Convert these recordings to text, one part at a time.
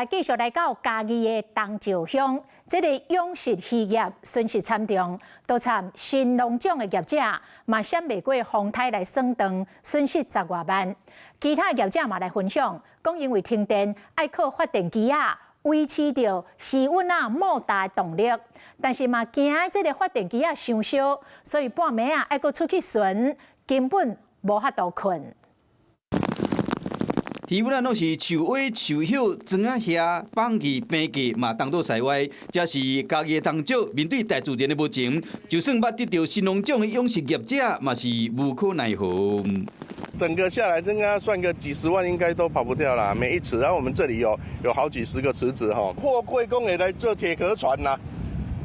继续来到嘉义的东石乡，这个养殖渔业损失惨重，多惨新农场的业者嘛闪袂过风台来算账，损失10多万。其他业者嘛来分享，讲因为停电，爱靠发电机维持着室温莫大的动力，但是嘛惊这个发电机伤烧，所以半暝爱搁出去巡，根本无法度困。 渔民拢是树尾、树叶、庄仔遐放弃平价嘛，当作塞歪。这是家己的同少面对大自然的无情，就算捌得到新农场的养殖业者，嘛是无可奈何。整个下来，应该算个几十万，应该都跑不掉啦。每一池，然后我们这里有好几十个池子哈。货柜工也来做铁壳船啦。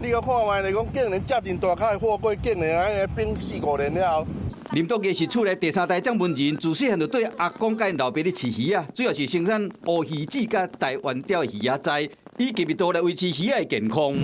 你个看卖来讲，竟然遮真大块货柜，竟然安尼冰4、5年了。 林德基是厝内第3代掌门人，自细汉就对阿公甲因老爸咧饲鱼啊，主要是生产乌鱼子甲台湾钓鱼仔仔，以吉密度来维持鱼仔的健康。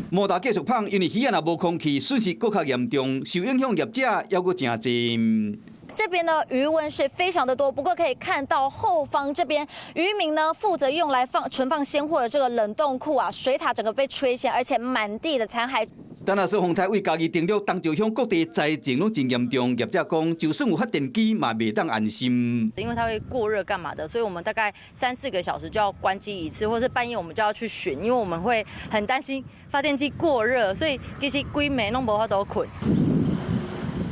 莫大继续胖，因为鱼仔若无空气，损失更较严重，受影响业者还阁真侪。 这边呢余温是非常的多，不过可以看到后方这边渔民呢负责用来存放鲜货的这个冷冻库水塔整个被吹陷，而且满地的残骸。 但若说风台为家己定了东石乡各地灾情拢真严重，业者讲就算有发电机嘛袂当安心。因为它会过热干嘛的，所以我们大概3、4个小时就要关机一次，或是半夜我们就要去巡，因为我们会很担心发电机过热，所以其实规暝拢无法度困。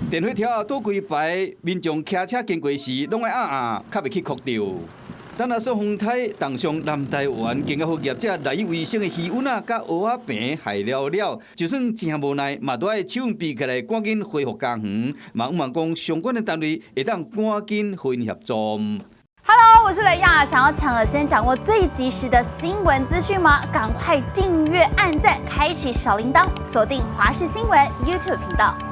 电火条倒规排，民众骑车经过时，拢爱较袂去哭着。但若说风台东上南台湾，更加互业者赖以为生的鱼温甲蚵仔饼害了，就算真无奈，嘛都爱手臂起来，赶紧恢复工园。望讲相关的单位会当赶紧回应协助。Hello， 我是雷亚，想要抢先掌握最及时的新闻资讯吗？赶快订阅、按赞、开启小铃铛，锁定华视新闻 YouTube 频道。